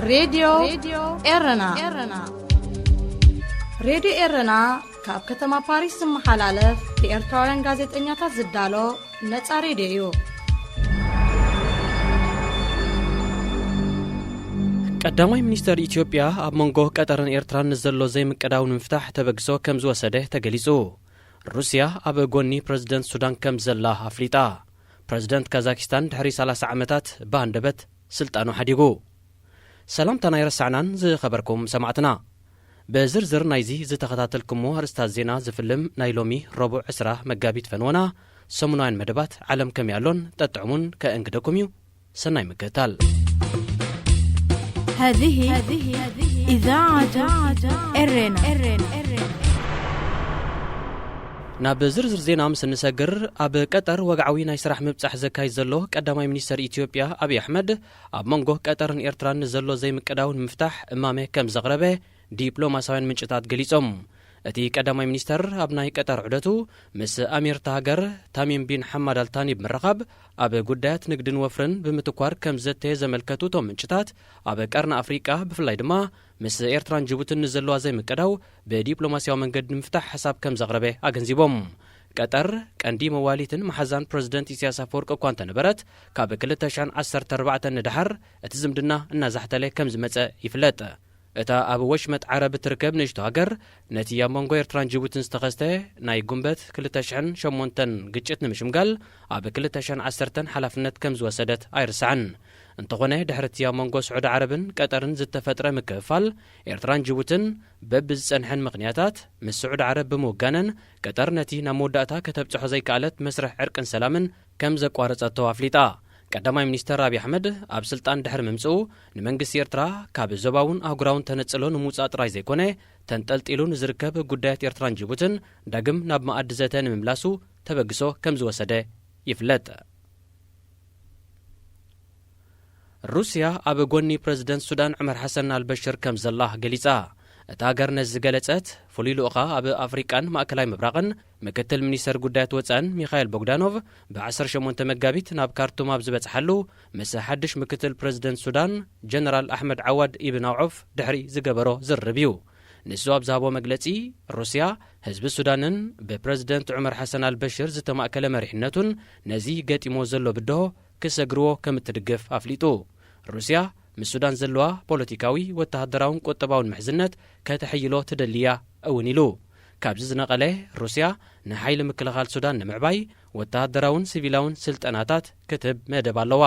راديو إيرنا راديو إيرنا كاب كتما باريس محلالف بإرتوران غازيت إنياتا زدالو نتسا راديو ቀዳማይ ሚኒስተር ኢትዮጵያ ኣብ መንጎ ቀጠርን ኤርትራን ዘሎ ዘይምቀዳውን ምፍታሕ ተበግሶ ከም ዝወሰደ ተገሊጹ። ሩስያ ኣብ ጎኒ ፕሬዝደንት ሱዳን ከም ዘላ ኣፍሊጣ። ፕሬዝደንት ካዛክስታን ድሕሪ 30 ዓመታት በአንደበት ስልጣኑ ሓዲጉ። ሰላምታ ናይ ረሳዕናን ዝኸበርኩም ሰማዕትና በዝርዝር ናይዚ ዝተኸታተልኩሞ ኣርስታት ዜና ዝፍልም ናይ ሎሚ ረቡዕ 10 መጋቢት ፈንወና ሰሙናውያን መደባት ዓለም ከም ያሎን ጠጥዕሙን ከእንግደኩም እዩ። ሰናይ ምክትታል። هذه إذاعة إرنا ናብ ዝርዝር ዜና ምስ ንሰግር ኣብ ቀጠር ወግዓዊ ናይ ስራሕ ምብጻሕ ዘካይድ ዘሎ ቀዳማይ ሚኒስተር ኢትዮጵያ አብይ አሕመድ ኣብ መንጎ ቀጠርን ኤርትራን ዘሎ ዘይምቅዳውን ምፍታሕ እማሜ ከም ዘቕረበ ዲፕሎማስያውን ምንጭታት ገሊጾም። እቲ ቀዳማይ ሚኒስተር ኣብ ናይ ቀጠር ዑደቱ ምስ ኣሜርታ ሃገር ታሚም ቢን ሐማድ አልታኒ ብምርኻብ ኣብ ጉዳያት ንግድን ወፍርን ብምትኳር ከም ዘተየ ዘመልከቱ ቶም ምንጭታት ኣብ ቀርኒ ኣፍሪቃ ብፍላይ ድማ ምስ ኤርትራን ጅቡትን ዘለዋ ዘይምቅዳው ብዲፕሎማስያዊ መንገዲ ምፍታሕ ሓሳብ ከም ዘቕረበ ኣገንዚቦም። ቀጠር ቀንዲ መዋሊትን መሓዛን ፕሬዝደንት ኢሳያስ አፈወርቂ እኳ እንተነበረት ካብ 2014 ንድሓር እቲ ዝምድና እናዛሕተለ ከም ዝመፀ ይፍለጥ። እታ ኣብ ወሽመጥ ዓረብ ትርከብ ንእሽቶ ሃገር ነቲ ኣብ መንጎ ኤርትራን ጅቡትን ዝተኸስተ ናይ ጉንበት 2008 ግጭት ንምሽምጋል ኣብ 2010 ሓላፍነት ከም ዝወሰደት ኣይርስዓን። እንተኾነ ድሕርቲ ኣብ መንጎ ስዑድ ዓረብን ቀጠርን ዝተፈጥረ ምክፍፋል ኤርትራን ጅቡትን በብዝፀንሐን ምኽንያታት ምስ ስዑድ ዓረብ ብምውጋነን ቀጠር ነቲ ናብ መወዳእታ ከተብፅሖ ዘይከኣለት መስርሕ ዕርቅን ሰላምን ከም ዘቋረፀቶ ኣፍሊጣ። ቀዳማይ ሚኒስተር አብይ አሕመድ ኣብ ስልጣን ድሕሪ ምምጽኡ ንመንግስቲ ኤርትራ ካብ ዞባውን ኣህጉራውን ተነጽሎ ንምውፃእ ጥራይ ዘይኮነ ተንጠልጢሉ ንዝርከብ ጉዳያት ኤርትራን ጅቡትን ዳግም ናብ ማኣዲ ዘተ ንምምላሱ ተበግሶ ከም ዝወሰደ ይፍለጥ። ሩስያ ኣብ ጎኒ ፕሬዝደንት ሱዳን ዑመር ሐሰን አልበሽር ከም ዘላ ገሊጻ። እታ ሃገር ነዚ ገለጸት ፍሉይ ልኡኻ ኣብ ኣፍሪቃን ማእከላይ ምብራቕን ምክትል ሚኒስተር ጉዳያት ወፃን ሚኻኤል ቦግዳኖቭ ብ18 መጋቢት ናብ ካርቱም ኣብ ዝበጽሓሉ ምስ ሓድሽ ምክትል ፕሬዝደንት ሱዳን ጀነራል ኣሕመድ ዓዋድ ኢብን ኣውዑፍ ድሕሪ ዝገበሮ ዝርርብ እዩ። ንሱ ኣብ ዝሃቦ መግለጺ ሩስያ ህዝቢ ሱዳንን ብፕሬዝደንት ዑመር ሐሰን አልበሽር ዝተማእከለ መሪሕነቱን ነዚ ገጢሞ ዘሎ ብድሆ ክሰግርዎ ከም እትድግፍ ኣፍሊጡ። ሩስያ ምስ ሱዳን ዘለዋ ፖለቲካዊ ወተሃደራውን ቁጠባውን ምሕዝነት ከተሕይሎ ትደልያ እውን ኢሉ። ካብዚ ዝነቐለ ሩስያ ንሓይሊ ምክልኻል ሱዳን ንምዕባይ ወተሃደራውን ሲቪላውን ስልጠናታት ክትህብ መደብ ኣለዋ።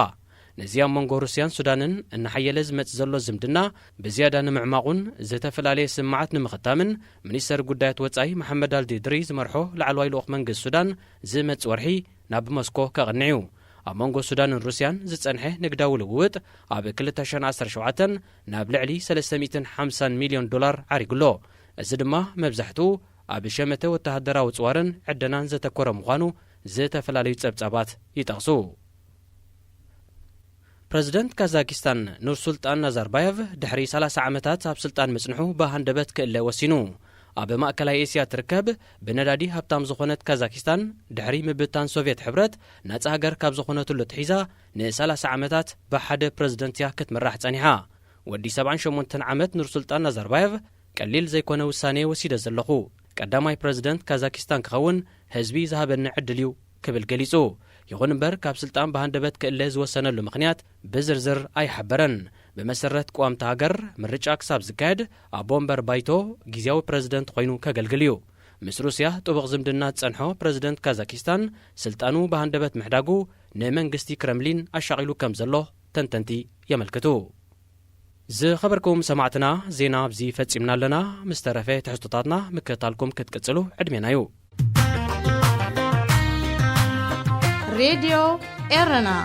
ነዚ ኣብ መንጎ ሩስያን ሱዳንን እናሓየለ ዝመጽእ ዘሎ ዝምድና ብዝያዳ ንምዕማቑን ዝተፈላለየ ስምዓት ንምኽታምን ሚኒስተር ጉዳያት ወጻኢ መሐመድ አልዲድሪ ዝመርሖ ላዕለዋይ ልኡኽ መንግስቲ ሱዳን ዝመጽእ ወርሒ ናብ ሞስኮ ከቕንዕ እዩ። ኣብ መንጎ ሱዳንን ሩስያን ዝጸንሐ ንግዳዊ ልውውጥ ኣብ 2017 ናብ ልዕሊ $350 ሚልዮን ዓሪጉሎ። እዚ ድማ መብዛሕትኡ ኣብ ሸመተ ወተሃደራዊ ጽዋርን ዕደናን ዘተኮረ ምዃኑ ዝተፈላለዩ ጸብጻባት ይጠቕሱ። ፕሬዝደንት ካዛክስታን ኑርሱልጣን ናዛርባየቭ ድሕሪ 30 ዓመታት ኣብ ስልጣን ምጽንሑ ብሃንደበት ክእለ ወሲኑ። ኣብ ማእከላይ ኤስያ ትርከብ ብነዳዲ ሃብታም ዝኾነት ካዛክስታን ድሕሪ ምብታን ሶቪየት ሕብረት ነጻ ሃገር ካብ ዝኾነትሉ ትሒዛ ን30 ዓመታት ብሓደ ፕሬዝደንት እያ ክትምራሕ ጸኒሓ። ወዲ 78 ዓመት ኑርሱልጣን ናዛርባየቭ ቀሊል ዘይኮነ ውሳኔ ወሲደ ዘለኹ ቀዳማይ ፕሬዝደንት ካዛክስታን ክኸውን ህዝቢ ዝሃበኒ ዕድል እዩ ክብል ገሊጹ። ይኹን እምበር ካብ ስልጣን ብሃንደበት ክእለ ዝወሰነሉ ምኽንያት ብዝርዝር ኣይሓበረን። ብመሰረት ቋምቲ ሃገር ምርጫ ክሳብ ዝካየድ ኣብ ቦምበር ባይቶ ጊዜያዊ ፕሬዝደንት ኮይኑ ከገልግል እዩ። ምስ ሩስያ ጥቡቕ ዝምድና ዝጸንሖ ፕሬዝደንት ካዛክስታን ስልጣኑ ብሃንደበት ምሕዳጉ ንመንግስቲ ክረምሊን ኣሻቒሉ ከም ዘሎ ተንተንቲ የመልክቱ። ዝኸበርኩም ሰማዕትና ዜና ኣብዚ ፈጺምና ኣለና። ምስ ተረፈ ትሕዝቶታትና ምክትታልኩም ክትቅጽሉ ዕድሜና እዩ። راديو إيرنا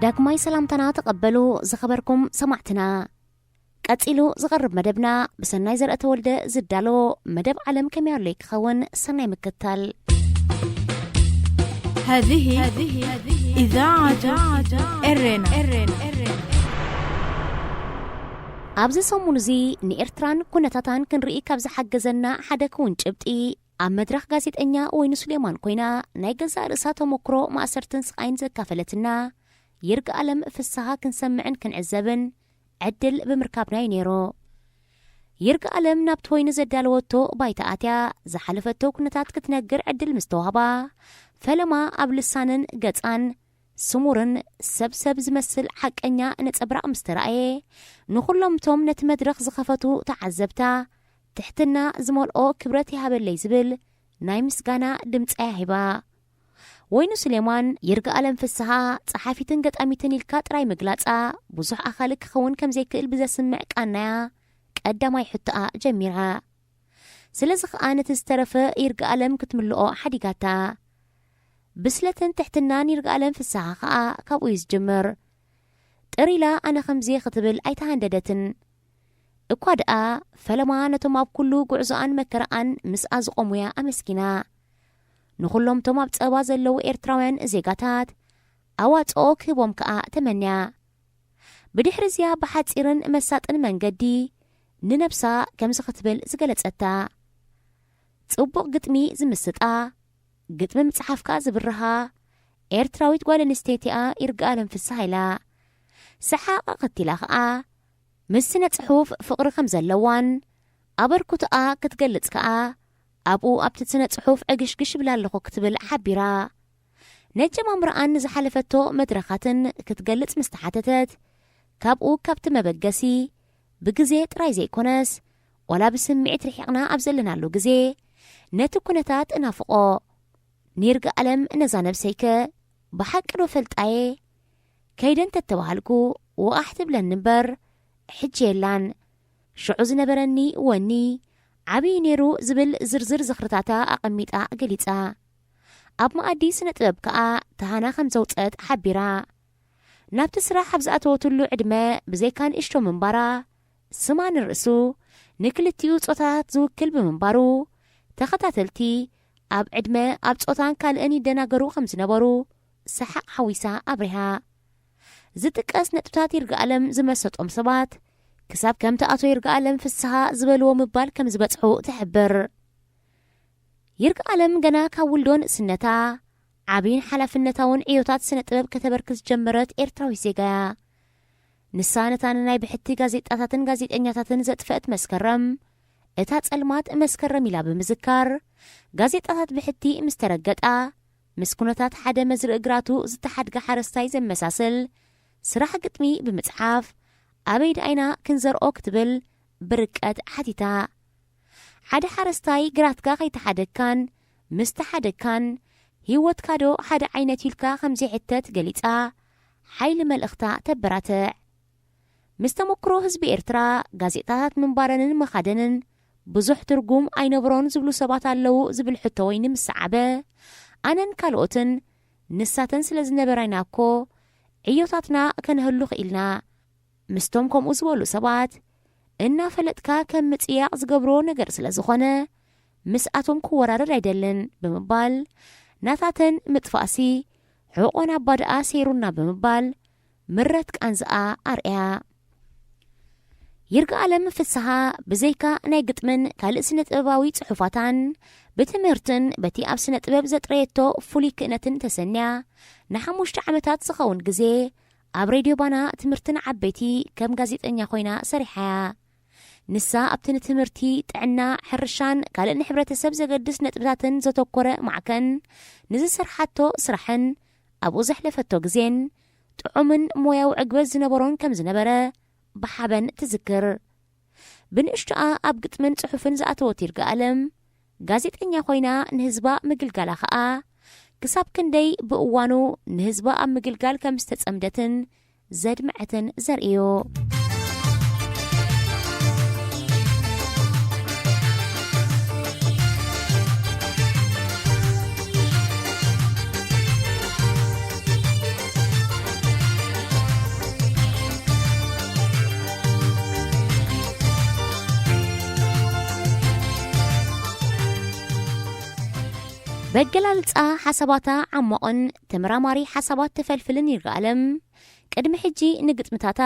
ዳግማይ ሰላምታና ተቀበሉ። ዝኸበርኩም ሰማዕትና ቀጺሉ ዝቐርብ መደብና ብሰናይ ዘርአተ ወልደ ዝዳሎ መደብ ዓለም ከመይ ኣሎ ክኸውን ሰናይ ምክትታል። هذه إذاعة إرنا ኣብዚ ሰሙን እዚ ንኤርትራን ኩነታታን ክንርኢ ካብ ዝሓገዘና ሓደ ክውን ጭብጢ ኣብ መድረኽ ጋዜጠኛ ወይኑ ስሌማን ኮይና ናይ ገዛእ ርእሳ ተመክሮ ማእሰርትን ስቃይን ዘካፈለትና ይርጋዓለም ፍስሓ ክንሰምዕን ክንዕዘብን ዕድል ብምርካብናይ ነይሮ። ይርጋዓለም ናብቲ ወይኑ ዘዳለወቶ ባይታ ኣትያ ዝሓለፈቶ ኩነታት ክትነግር ዕድል ምስ ተዋህባ ፈለማ ኣብ ልሳንን ገጻን ስሙርን ሰብሰብ ዝመስል ሓቀኛ ነጸብራቕ ምስ ተረኣየ ንኹሎምቶም ነቲ መድረኽ ዝኸፈቱ ተዓዘብታ ትሕትና ዝመልኦ ክብረት ይሃበለይ ዝብል ናይ ምስጋና ድምፀያ ሂባ። ወይኑ ስሌማን ይርጋዓለም ፍስሓ ጸሓፊትን ገጣሚትን ኢልካ ጥራይ ምግላጻ ብዙሕ ኣኻል ክኸውን ከም ዘይክእል ብዘስምዕ ቃናያ ቀዳማይ ሕቶኣ ጀሚራ። ስለዚ ከዓ ነቲ ዝተረፈ ይርጋዓለም ክትምልኦ ሓዲጋታ። ብስለትን ትሕትናን ይርጋዓለም ፍስሓ ከዓ ካብኡ እዩ ዝጅምር። ጥሪላ ኣነ ከምዚ ክትብል ኣይተሃንደደትን እኳ ደኣ ፈለማ ነቶም ኣብ ኩሉ ጉዕዞኣን መከራኣን ምስኣ ዝቆሙያ ኣመስኪና ንኹሎምቶም ኣብ ፀባ ዘለዉ ኤርትራውያን ዜጋታት ኣዋፅኦ ክህቦም ከዓ ተመንያ። ብድሕሪ እዚያ ብሓፂርን መሳጥን መንገዲ ንነብሳ ከምዚ ክትብል ዝገለጸታ ጽቡቕ ግጥሚ ዝምስጣ ግጥሚ መጽሓፍካ ዝብርሃ ኤርትራዊት ጓል ኣንስተይቲኣ ይርጋዓለም ፍስሓ ኢላ ሰሓቕ ኸቲላ ከዓ ምስ ስነ ጽሑፍ ፍቕሪ ከም ዘለዋን ኣበርኩትኣ ክትገልጽ ከዓ ኣብኡ ኣብቲ ስነ ጽሑፍ ዕግሽግሽ ብላ ኣለኹ ክትብል ሓቢራ ነጀማምርኣን ዝሓለፈቶ መድረኻትን ክትገልጽ ምስ ተሓተተት ካብኡ ካብቲ መበገሲ ብግዜ ጥራይ ዘይኮነስ ወላ ብስምዒት ርሒቕና ኣብ ዘለናሉ ግዜ ነቲ ኩነታት እናፍቆ ንይርጋዓለም ነዛ ነብሰይከ ብሓቂ ዶ ፈልጣየ ከይደን ተተባሃልኩ ወቓሕ ትብለኒ እምበር ሕጂ የላን ሽዑ ዝነበረኒ ወኒ ዓብዪ ነይሩ ዝብል ዝርዝር ዝኽርታታ ኣቐሚጣ ገሊጻ ኣብ መኣዲ ስነ ጥበብ ከዓ ተሃና ከም ዘውፀት ሓቢራ ናብቲ ስራሕ ኣብ ዝኣተወትሉ ዕድመ ብዘይካ ንእሽቶ ምንባራ ስማ ንርእሱ ንክልቲኡ ጾታት ዝውክል ብምንባሩ ተኸታተልቲ ኣብ ዕድመ ኣብ ጾታን ካልእን ይደናገሩ ከም ዝነበሩ ሰሓቕ ሓዊሳ ኣብሪሃ ዝጥቀስ ነጥብታት ይርጋዓለም ዝመሰጦም ሰባት ክሳብ ከምቲ ኣቶ ይርጋዓለም ፍስሓ ዝበልዎ ምባል ከም ዝበጽሑ ትሕብር። ይርጋዓለም ገና ካብ ውልዶን ስነታ ዓብይን ሓላፍነታውን ዕዮታት ስነ ጥበብ ከተበርክዝ ጀመረት ኤርትራዊት ዜጋያ ንሳ ነታን ናይ ብሕቲ ጋዜጣታትን ጋዜጠኛታትን ዘጥፍአት መስከረም እታ ጸልማት መስከረም ኢላ ብምዝካር ጋዜጣታት ብሕቲ ምስ ተረገጣ ምስ ኩነታት ሓደ መዝርኢ እግራቱ ዝተሓድጋ ሓረስታይ ዘመሳስል ስራሕ ግጥሚ ብምጽሓፍ ኣበይ ደኣይና ክንዘርኦ ክትብል ብርቀት ሓቲታ ሓደ ሓረስታይ ግራትካ ከይተሓደግካን ምስ ተሓደግካን ህይወትካ ዶ ሓደ ዓይነት ኢልካ ከምዚ ሕተት ገሊጻ ሓይሊ መልእኽታ ተበራትዕ ምስ ተመክሮ ህዝቢ ኤርትራ ጋዜጣታት ምንባረንን መኻደንን ብዙሕ ትርጉም ኣይነብሮን ዝብሉ ሰባት ኣለዉ ዝብል ሕቶ ወይኒ ምስዓበ ኣነን ካልኦትን ንሳተን ስለ ዝነበራይና እኮ ዕዮታትና ከንህሉ ኽኢልና ምስቶም ከምኡ ዝበሉ ሰባት እናፈለጥካ ከም ምጽያቕ ዝገብሮ ነገር ስለ ዝኾነ ምስኣቶም ክወራረድ ኣይደልን ብምባል ናታተን ምጥፋእሲ ሕቆን ኣባድኣ ሰይሩና ብምባል ምረት ቃንዝኣ ኣርያ። ይርጋዓለም ፍስሓ ብዘይካ ናይ ግጥምን ካልእ ስነ ጥበባዊ ጽሑፋታን ብትምህርትን በቲ ኣብ ስነ ጥበብ ዘጥረየቶ ፍሉይ ክእነትን ተሰንያ ን5 ዓመታት ዝኸውን ግዜ ኣብ ሬድዮ ባና ትምህርትን ዓበይቲ ከም ጋዜጠኛ ኮይና ሰሪሓያ ንሳ ኣብቲ ንትምህርቲ ጥዕና ሕርሻን ካልእ ንሕብረተሰብ ዘገድስ ነጥብታትን ዘተኮረ ማዕከን ንዝሰርሓቶ ስራሕን ኣብኡ ዘሕለፈቶ ግዜን ጥዑምን ሞያዊ ዕግበት ዝነበሮን ከም ዝነበረ ብሓበን ትዝክር። ብንእሽቶኣ ኣብ ግጥምን ጽሑፍን ዝኣተወት ይርጋዓለም ጋዜጠኛ ኮይና ንህዝባ ምግልጋላ ከዓ ክሳብ ክንደይ ብእዋኑ ንህዝባ ኣብ ምግልጋል ከም ዝተጸምደትን ዘድምዐትን ዘርእዮ። በገላልጻ ሓሳባታ ዓሞቕን ተመራማሪ ሓሳባት ተፈልፍልን ይርጋዓለም ቅድሚ ሕጂ ንግጥምታታ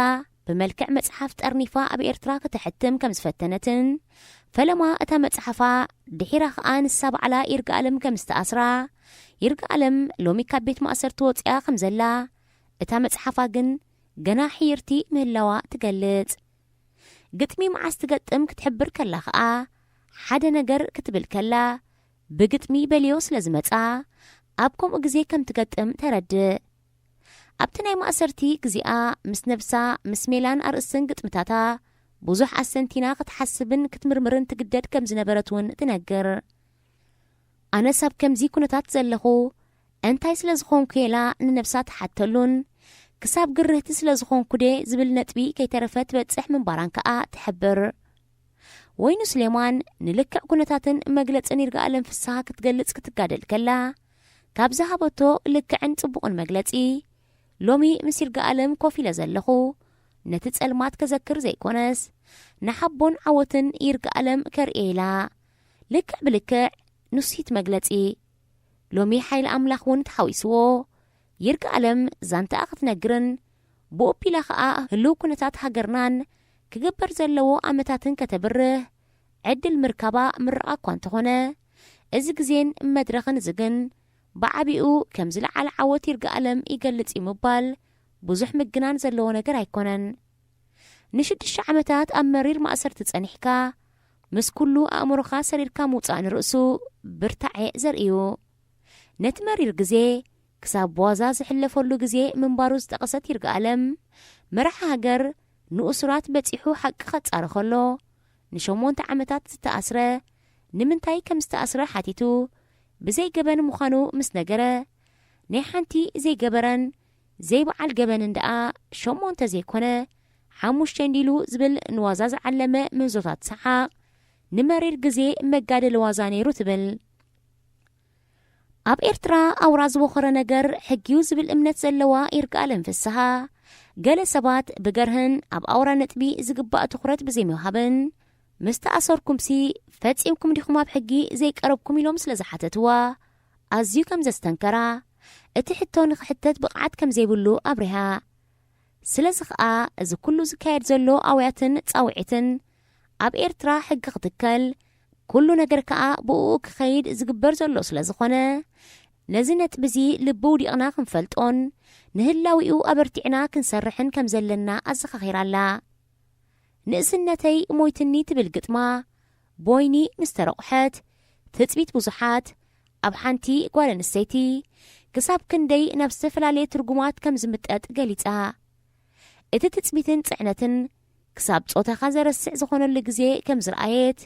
ብመልክዕ መጽሓፍ ጠርኒፋ ኣብ ኤርትራ ክትሕትም ከም ዝፈተነትን ፈለማ እታ መጽሓፋ ድሒራ ኸኣ ንሳ በዕላ ይርግኣለም ከም ዝተኣስራ ይርግኣለም ሎሚ ካብ ቤት ማእሰርቲ ወፂኣ ከም ዘላ እታ መጽሓፋ ግን ገና ሕይርቲ ምህላዋ ትገልጽ ግጥሚ መዓስ ትገጥም ክትሕብር ከላ ኸኣ ሓደ ነገር ክትብል ከላ ብግጥሚ በልዮ ስለ ዝመጻ ኣብ ከምኡ ግዜ ከም ትገጥም ተረድእ ኣብቲ ናይ ማእሰርቲ ግዚኣ ምስ ነብሳ ምስ ሜላን ኣርእስን ግጥምታታ ብዙሕ ኣሰንቲና ክትሓስብን ክትምርምርን ትግደድ ከም ዝነበረት እውን ትነግር ኣነ ሳብ ከምዚ ኩነታት ዘለኹ እንታይ ስለ ዝኾንኩ የላ ንነብሳ ትሓተሉን ክሳብ ግርህቲ ስለ ዝኾንኩ ደ ዝብል ነጥቢ ከይተረፈት በጽሕ ምንባራን ከኣ ትሕብር ወይኑ ስሌማን ንልክዕ ኩነታትን መግለጽን ይርግኣለም ፍስሓ ክትገልጽ ክትጋደል ከላ ካብ ዝሃበቶ ልክዕን ጽቡቕን መግለጺ ሎሚ ምስ ይርግኣለም ኮፍ ኢለ ዘለኹ ነቲ ጸልማት ከዘክር ዘይኮነስ ንሓቦን ዓወትን ይርግኣለም ከርእየላ ልክዕ ብልክዕ ንሱት መግለጺ ሎሚ ሓይሊ ኣምላኽ እውን ተሓዊስዎ ይርግኣለም ዛንታ ክትነግርን ብኦፒላ ኸኣ ህልው ኩነታት ሃገርናን ክግበር ዘለዎ ዓመታትን ከተብርህ ዕድል ምርካባ ምርቓ እኳ እንተኾነ እዚ ግዜን መድረኽን ዝግን ብዓቢኡ ከም ዝለዓለ ዓወት ይርግኣለም ይገልጽ ምባል ብዙሕ ምግናን ዘለዎ ነገር ኣይኮነን ን6 ዓመታት ኣብ መሪር ማእሰርቲ ጸኒሕካ ምስ ኩሉ ኣእምሮኻ ሰሪርካ ምውፃእ ንርእሱ ብርታዕ ዘርእዩ ነቲ መሪር ግዜ ክሳብ በዋዛ ዝሕለፈሉ ግዜ ምንባሩ ዝጠቐሰት ይርግኣለም መራሒ ሃገር ንእሱራት በፂሑ ሓቂ ኸጻር ኸሎ ን8 ዓመታት ዝተኣስረ ንምንታይ ከም ዝተኣስረ ሓቲቱ ብዘይገበን ምዃኑ ምስ ነገረ ናይ ሓንቲ ዘይገበረን ዘይበዓል ገበን ደኣ 8 ዘይኮነ 5 እንዲሉ ዝብል ንዋዛ ዝዓለመ ምንዞታት ሰሓቕ ንመሪር ግዜ መጋደሊ ዋዛ ነይሩ ትብል ኣብ ኤርትራ ኣውራ ዝበኸረ ነገር ሕጊዩ ዝብል እምነት ዘለዋ ይርግኣለም ፍስሓ ገለ ሰባት ብገርህን ኣብ ኣውራ ነጥቢ ዝግባእ ትኹረት ብዘይምውሃብን ምስ ተኣሰርኩምሲ ፈጺምኩም ዲኹም ኣብ ሕጊ ዘይቀረብኩም ኢሎም ስለ ዝሓተትዋ ኣዝዩ ከም ዘስተንከራ እቲ ሕቶ ንኽሕተት ብቕዓት ከም ዘይብሉ ኣብሪሃ ስለዚ ኸኣ እዚ ኩሉ ዝካየድ ዘሎ ኣውያትን ጻውዒትን ኣብ ኤርትራ ሕጊ ክትከል ኩሉ ነገር ከኣ ብኡ ክኸይድ ዝግበር ዘሎ ስለ ዝኾነ ነዚ ነጥብዚ ልቢ ውዲቕና ክንፈልጦን ንህላዊኡ ኣበርቲዕና ክንሰርሕን ከም ዘለና ኣዘኻኺራላ ንእስነተይ ሞይትኒ ትብል ግጥማ ቦይኒ ምስ ተረቑሐት ትፅቢት ብዙሓት ኣብ ሓንቲ ጓል ኣንስተይቲ ክሳብ ክንደይ ናብ ዝተፈላለየ ትርጉማት ከም ዝምጠጥ ገሊጻ እቲ ትፅቢትን ጽዕነትን ክሳብ ጾታኻ ዘረስዕ ዝኾነሉ ግዜ ከም ዝረኣየት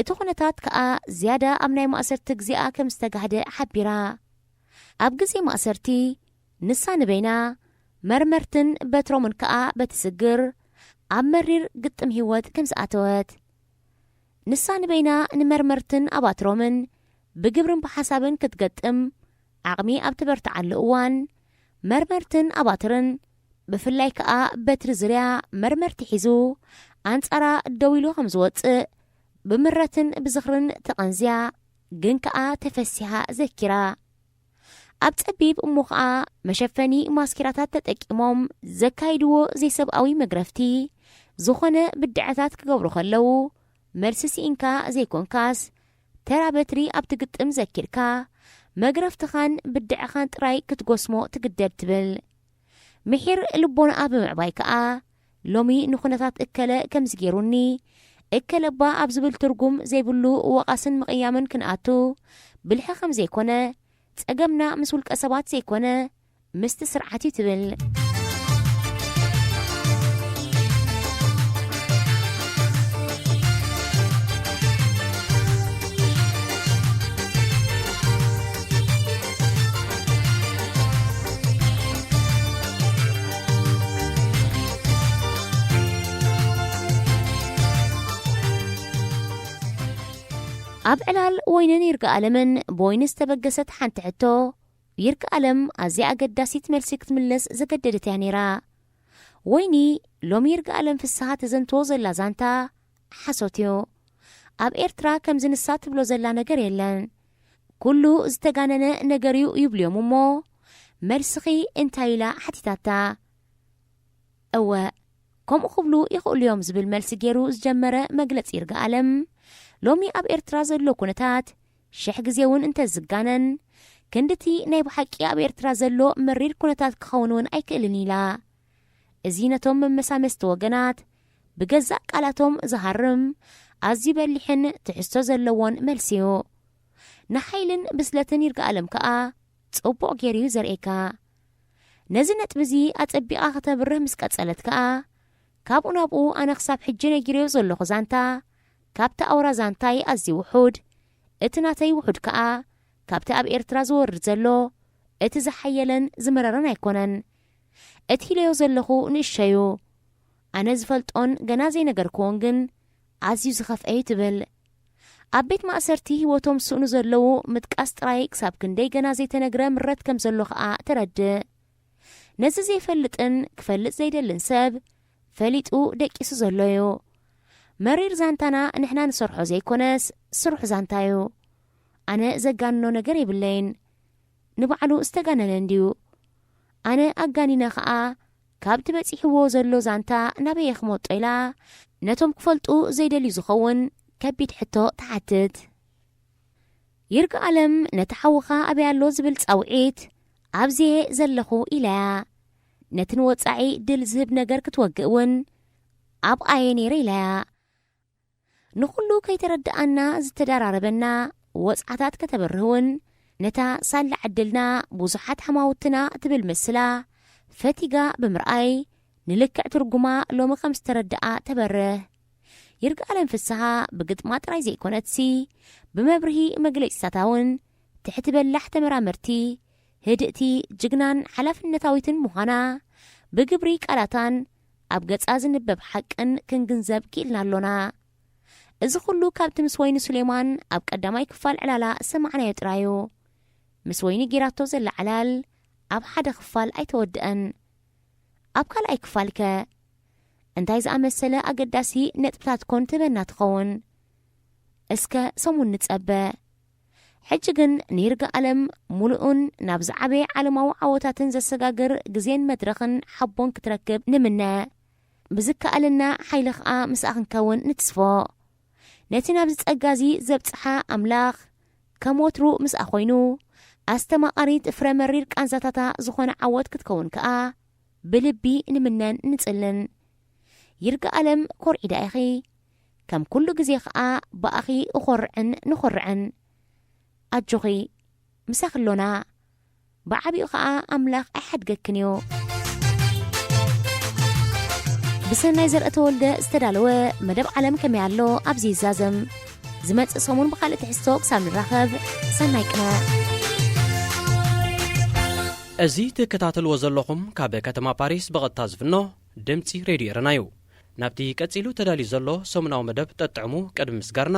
እቲ ኩነታት ከኣ ዝያዳ ኣብ ናይ ማእሰርቲ ግዚኣ ከም ዝተጋህደ ሓቢራ ኣብ ግዜ ማእሰርቲ ንሳ ንበይና መርመርትን በትሮምን ከኣ በትስግር ኣብ መሪር ግጥም ህይወት ከም ዝኣተወት ንሳ ንበይና ንመርመርትን ኣባትሮምን ብግብርን ብሓሳብን ክትገጥም ዓቕሚ ኣብ ትበርትዓሉ እዋን መርመርትን ኣባትርን ብፍላይ ከኣ በትሪ ዝርያ መርመርቲ ሒዙ ኣንጻራ ደው ኢሉ ከም ዝወፅእ ብምረትን ብዝኽርን ተቐንዝያ ግን ከኣ ተፈሲሓ ዘኪራ ኣብ ጸቢብ እሞ ከኣ መሸፈኒ ማስኪራታት ተጠቂሞም ዘካይድዎ ዘይሰብኣዊ መግረፍቲ ዝኾነ ብድዕታት ክገብሩ ከለዉ መልሲ ሲኢንካ ዘይኮንካስ ተራ በትሪ ኣብ ትግጥም ዘኪርካ መግረፍትኻን ብድዕኻን ጥራይ ክትጎስሞ ትግደድ ትብል ምሒር ልቦናኣ ብምዕባይ ከኣ ሎሚ ንኹነታት እከለ ከም ዝገይሩኒ እከለባ ኣብ ዝብል ትርጉም ዘይብሉ ወቓስን ምቕያምን ክንኣቱ ብልሒ ከም ዘይኮነ ጸገምና ምስ ውልቀ ሰባት ዘይኮነ ምስቲ ስርዓት እዩ ትብል ኣብ ዕላል ወይንን ይርግኣለምን ብወይኒ ዝተበገሰት ሓንቲ ሕቶ ይርግኣለም ኣዝያ ኣገዳሲት መልሲ ክትምለስ ዘገደደት እያ ነይራ ወይኒ ሎሚ ይርግኣለም ፍስሓ ተዘንትዎ ዘላ ዛንታ ሓሶት እዩ ኣብ ኤርትራ ከም ዝንሳ ትብሎ ዘላ ነገር የለን ኩሉ ዝተጋነነ ነገር እዩ ይብልዮም እሞ መልስኺ እንታይ ኢላ ሓቲታታ እወ ከምኡ ክብሉ ይኽእሉ እዮም ዝብል መልሲ ገይሩ ዝጀመረ መግለፂ ይርግኣለም ሎሚ ኣብ ኤርትራ ዘሎ ኩነታት ሽሕ ግዜውን እንተዝጋነን ክንድቲ ናይ ብሓቂ ኣብ ኤርትራ ዘሎ መሪር ኩነታት ክኸውንውን ኣይክእልን ኢላ እዚ ነቶም መመሳመስቲ ወገናት ብገዛእ ቃላቶም ዝሃርም ኣዝዩ በሊሕን ትሕዝቶ ዘለዎን መልሲዮ ንሓይልን ብስለትን ይርግኣለም ከዓ ጽቡቕ ጌርዩ ዘርኤካ ነዚ ነጥብዚ ኣጸቢቓ ከተብርህ ምስ ቀጸለት ከዓ ካብኡ ናብኡ ኣነ ክሳብ ሕጂ ነጊርዮ ዘለኹ ዛንታ ካብቲ ኣውራ ዛንታይ ኣዝዩ ውሑድ እቲ ናተይ ውሑድ ከዓ ካብቲ ኣብ ኤርትራ ዝወርድ ዘሎ እቲ ዝሓየለን ዝመረረን ኣይኮነን እቲ ኢለዮ ዘለኹ ንእሸዩ ኣነ ዝፈልጦን ገና ዘይነገርክዎን ግን ኣዝዩ ዝኸፍአዩ ትብል ኣብ ቤት ማእሰርቲ ህይወቶም ስእኑ ዘለዉ ምጥቃስ ጥራይ ክሳብ ክንደይ ገና ዘይተነግረ ምረት ከም ዘሎ ከዓ ትረድእ ነዚ ዘይፈልጥን ክፈልጥ ዘይደልን ሰብ ፈሊጡ ደቂሱ ዘሎ እዩ መሪር ዛንታና ንሕና ንሰርሖ ዘይኮነስ ስሩሕ ዛንታ እዩ ኣነ ዘጋንኖ ነገር የብለይን ንባዕሉ ዝተጋነነ እንድዩ ኣነ ኣጋኒነ ከዓ ካብቲ በፂሕዎ ዘሎ ዛንታ ናበየ ክመጦ ኢላ ነቶም ክፈልጡ ዘይደልዩ ዝኸውን ከቢድ ሕቶ ተሓትት ይርግኣለም ነቲ ሓውኻ ኣብያሎ ዝብል ጻውዒት ኣብዝየ ዘለኹ ኢለያ ነቲ ንወጻዒ ድል ዝህብ ነገር ክትወግእ እውን ኣብኣየ ነይረ ኢለያ ንኹሉ ከይተረድኣና ዝተደራረበና ወጻዓታት ከተበርህውን ነታ ሳላ ዓድልና ብዙሓት ሓማውትና ትብል መስላ ፈቲጋ ብምርኣይ ንልክዕ ትርጉማ ሎሚ ከም ዝተረድኣ ተበርህ ይርግኣለም ፍስሓ ብግጥማ ጥራይ ዘይኮነትሲ ብመብርሂ መግለፂታታውን ትሕቲ በላሕ ተመራመርቲ ህድእቲ ጅግናን ሓላፍነታዊትን ምዃና ብግብሪ ቃላታን ኣብ ገጻ ዝንበብ ሓቅን ክንግንዘብ ክኢልና ኣሎና እዚ ኩሉ ካብቲ ምስ ወይኒ ሱሌማን ኣብ ቀዳማይ ክፋል ዕላላ ሰማዕናዮ ጥራዩ ምስ ወይኒ ጌራቶ ዘላ ዕላል ኣብ ሓደ ክፋል ኣይተወድአን ኣብ ካልኣይ ክፋል ከ እንታይ ዝኣመሰለ ኣገዳሲ ነጥብታት ኮን ትበና ትኸውን እስከ ሰሙን ንጸበ ሕጂ ግን ንይርግኣለም ሙሉኡን ናብ ዝዓበየ ዓለማዊ ዓወታትን ዘሰጋግር ግዜን መድረኽን ሓቦን ክትረክብ ንምነ ብዝከኣልና ሓይሊ ከዓ ምስኣ ክንከውን ንትስፎ ነቲ ናብ ዝጸጋዚ ዘብጽሓ ኣምላኽ ከም ወትሩ ምስኣ ኾይኑ ኣስተማቓሪት ፍረ መሪር ቃንዛታታ ዝኾነ ዓወት ክትከውን ከዓ ብልቢ ንምነን ንጽልን ይርግኣለም ኮርዒዳ ኢኺ ከም ኩሉ ግዜ ከዓ ብኣኺ እኾርዕን ንኾርዕን ኣጆኺ ምሳኽሎና ብዓቢኡ ከዓ ኣምላኽ ኣይሓድገክን እዩ ብሰናይ ዘርእተ ወልደ ዝተዳለወ መደብ ዓለም ከመይ ኣሎ ኣብዚ ይዛዘም ዝመጽእ ሰሙን ብኻልእ ትሕዝቶ ክሳብ ንራኸብ ሰናይ ቅነ እዚ ትከታተልዎ ዘለኹም ካብ ከተማ ፓሪስ ብቐጥታ ዝፍኖ ድምፂ ሬድዮ ኤረና እዩ ናብቲ ቀጺሉ ተዳልዩ ዘሎ ሰሙናዊ መደብ ጠጥዕሙ ቅድሚ ምስጋርና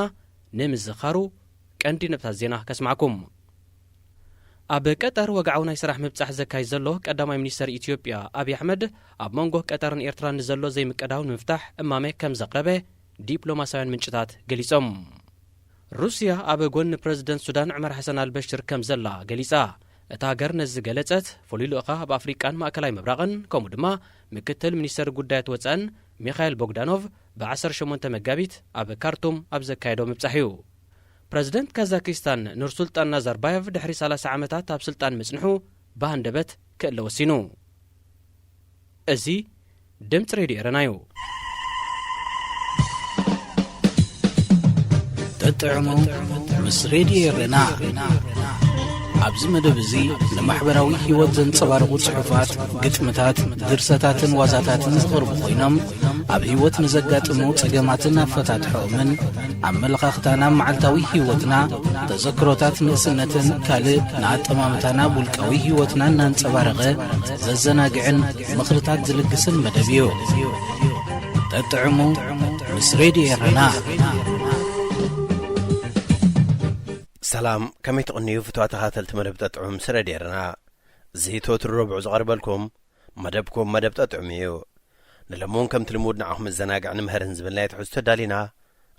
ንምዝኻሩ ቀንዲ ነብታት ዜና ከስማዕኩም ኣብ ቀጠር ወግዓዊ ናይ ስራሕ ምብጻሕ ዘካይድ ዘሎ ቀዳማይ ሚኒስተር ኢትዮጵያ ኣብይ ኣሕመድ ኣብ መንጎ ቀጠርን ኤርትራን ዘሎ ዘይምቀዳው ንምፍታሕ እማሜ ከም ዘቕረበ ዲፕሎማስያውያን ምንጭታት ገሊጾም ሩስያ ኣብ ጎኒ ፕረዚደንት ሱዳን ዑመር ሓሰን አልበሽር ከም ዘላ ገሊጻ እታ ሃገር ነዚ ገለጸት ፍሉይ ልኡኻ ኣብ ኣፍሪቃን ማእከላይ ምብራቕን ከምኡ ድማ ምክትል ሚኒስተር ጉዳያት ወፃእን ሚኻኤል ቦግዳኖቭ ብ18 መጋቢት ኣብ ካርቱም ኣብ ዘካየዶ ምብጻሕ እዩ ፕረዚደንት ካዛኪስታን ኑርሱልጣን ናዛርባየቭ ድሕሪ 30 ዓመታት ኣብ ስልጣን ምጽንሑ ብሃንደበት ክእለ ወሲኑ እዚ ድምፂ ሬድዮ ኤረና እዩ ተጥዕሙ ምስ ሬድዮ ኤረና ኣብዚ መደብ እዚ ንማሕበራዊ ህይወት ዘንጸባርቑ ጽሑፋት ግጥምታት ድርሰታትን ዋዛታትን ዝቕርቡ ኮይኖም ኣብ ህይወት ንዘጋጥሙ ጸገማትን ኣፈታትሖምን ኣመለኻኽታና መዓልታዊ ህይወትና ተዘክሮታት ንእስነትን ካልእ ንኣጠማምታና ውልቃዊ ህይወትና እናንጸባረቐ ዘዘናግዕን ምኽርታት ዝልግስን መደብ እዩ ተጥዕሙ ምስ ሬድዮ ኤረና ሰላም ከመይ ትቕንዩ ፍትዋት ተኸታተልቲ መደብ ጠጥዑም ምስ ሬድዮ ኤረና እዚ ተወትር ረብዑ ዝቐርበልኩም መደብኩም መደብ ጠጥዑም እዩ ንለሞን ከምቲ ልሙድ ንዓኹም መዘናግዕ ንምህርን ዝብል ናይ ትሕዝቶ ዳሊና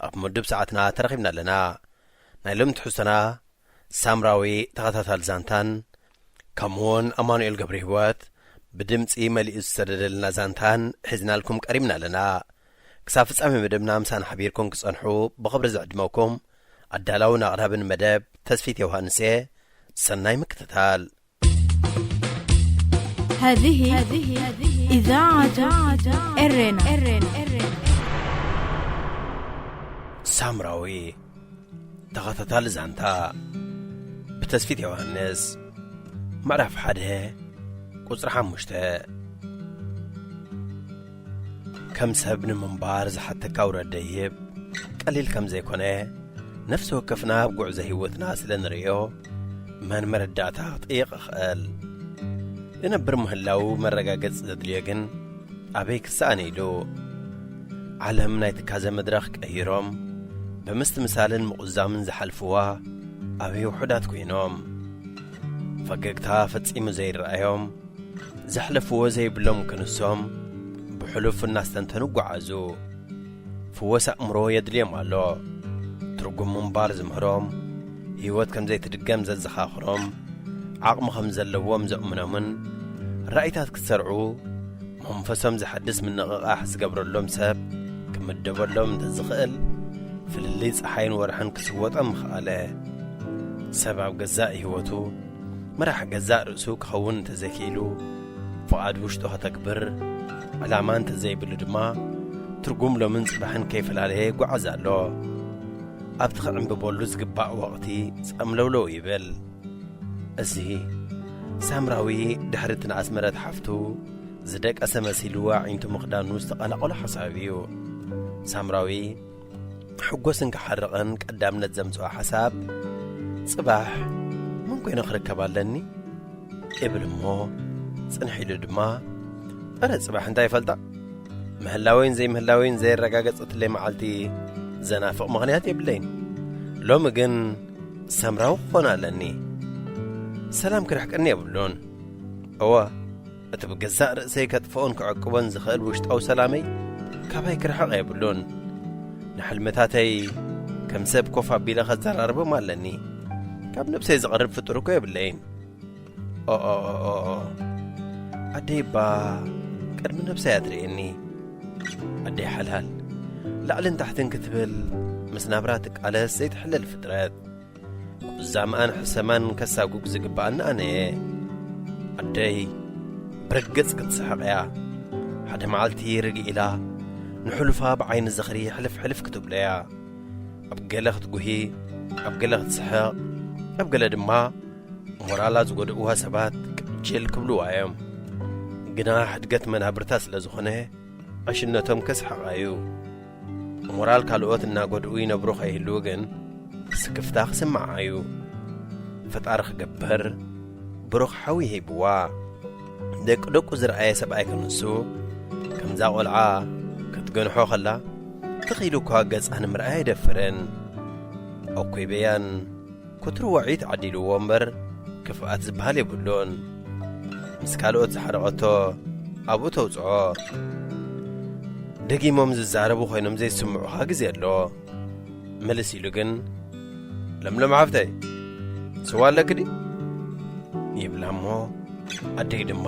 ኣብ ምድብ ሰዓትና ተረኺብና ኣለና ናይ ሎሚ ትሕዝቶና ሳምራዊ ተኸታታሊ ዛንታን ከምኡውን ኣማኑኤል ገብረ ህይወት ብድምፂ መሊኡ ዝተደደልና ዛንታን ሒዝናልኩም ቀሪብና ኣለና ክሳብ ፍጻሜ መደብና ምሳን ሓቢርኩም ክጸንሑ ብኽብሪ ዝዕድመኩም ኣዳላውን ኣቕራብን መደብ ተስፊት ዮሃንስ ሰናይ ምክትታል هذه إذاعة إرنا ሳምራዊ ተኸታታሊ ዛንታ ብተስፊት ዮሃንስ ምዕራፍ 1 ቁጽሪ 5 ከም ሰብ ንምንባር ዝሓተካ ውረደይብ ቀሊል ከም ዘይኮነ ነፍሲ ወከፍና ኣብ ጉዕዞ ህይወትና ስለ ንሪኦ መን መረዳእታ ክጥይቕ ይኽእል ዝነብር ምህላው መረጋገጽ ዘድልዮ ግን ኣበይ ክሳኣነ ኢሉ ዓለም ናይ ትካዘ መድረኽ ቀይሮም ብምስቲ ምሳልን ምቑዛምን ዝሓልፍዋ ኣበይ ውሑዳት ኮይኖም ፈገግታ ፈጺሙ ዘይረአዮም ዘሕለፍዎ ዘይብሎም ክንሶም ብሕሉፍ እናስተንተኑ ጓዓዙ ፍወስ ኣእምሮ የድልዮም ኣሎ ትርጉም ምንባር ዝምህሮም ህይወት ከም ዘይትድገም ዘዘኻኽሮም ዓቕሚ ከም ዘለዎም ዘእምኖምን ራእይታት ክትሰርዑ መንፈሶም ዝሓድስ ምንቕቓሕ ዝገብረሎም ሰብ ክምደበሎም እንተዝኽእል ፍልሊ ፀሓይን ወርሕን ክስወጦም ምኽኣለ ሰብ ኣብ ገዛእ ህይወቱ መራሕ ገዛእ ርእሱ ክኸውን እንተዘኪኢሉ ፍቓድ ውሽጡ ኸተግብር ዕላማ እንተዘይብሉ ድማ ትርጉም ሎምን ጽባሕን ከይፈላለየ ጓዓዝ ኣሎ ኣብቲ ኸዕንብበሉ ዝግባእ ወቕቲ ጸምለውለው ይብል እዚ ሳምራዊ ድሕሪ እቲ ንኣስመረት ሓፍቱ ዝደቀሰ መሲሉ ዋዒንቱ ምኽዳኑ ዝተቐላቐሎ ሓሳብ እዩ ሳምራዊ ሕጐስን ክሓርቕን ቀዳምነት ዘምጽኦ ሓሳብ ጽባሕ ምን ኮይኑ ክርከብ ኣለኒ እብል እሞ ጽንሕ ኢሉ ድማ ኣረ ጽባሕ እንታይ ይፈልጣ ምህላወይን ዘይምህላወይን ዘይረጋገጸትለይ መዓልቲ ዘናፍቕ ምኽንያት የብለይን ሎሚ ግን ሰምራዊ ክኾን ኣለኒ ሰላም ክርሕቀኒ የብሉን እወ እቲ ብገዛእ ርእሰይ ከጥፍኦን ክዕቅቦን ዝኽእል ውሽጣዊ ሰላመይ ካባይ ክርሕቕ የብሉን ንሕልምታተይ ከም ሰብ ኮፍ ኣቢለ ኸዘራርቦም ኣለኒ ካብ ነብሰይ ዝቐርብ ፍጡር እኮ የብለይን ኣደይ ባ ቅድሚ ነብሰይ ኣትርእየኒ ኣደይ ሓላል ላዕልን ታሕትን ክትብል ምስ ናብራ ትቃለስ ዘይትሕለል ፍጥረት ቁዛምኣን ሕሰማን ከሳጉግ ዝግባአና ኣነየ ኣደይ ብርግጽ ክትስሕቕ እያ ሓደ መዓልቲ ርጊ ኢላ ንሕሉፋ ብዓይኒ ዝኽሪ ሕልፍ ሕልፍ ክትብለያ ኣብ ገለ ክትጉሂ ኣብ ገለ ክትስሕቕ ኣብ ገለ ድማ ሞራላ ዝጐድእዋ ሰባት ቅጅል ክብልዋ እዮም ግና ሕድገት መናብርታ ስለ ዝኾነ ኣሽነቶም ከስሕቓዩ ሞራል ካልኦት እናጐድኡ ይነብሩ ኸይህልው ግን ስክፍታ ክስማዓዩ ፈጣሪ ክገበር ብሩኽ ሓዊ ሂብዋ ደቂ ደቁ ዝረአየ ሰብኣይ ክንሱ ከምዛ ቖልዓ ክትገንሖ ኸላ ትኺኢሉ እኳ ገጻ ንምርኣይ ኣይደፍርን ኣኰይ በያን ኩትሩ ወዒት ዓዲልዎ እምበር ክፍኣት ዝበሃል የብሉን ምስ ካልኦት ዝሓረቐቶ ኣብኡ ተውፅዖ ደጊሞም ዝዛረቡ ኾይኖም ዘይስምዑኻ ጊዜ ኣሎ መልስ ኢሉ ግን ለምለም ሓፍተይ ስዋ ኣለክዲ ይብላ እሞ ኣደይ ድማ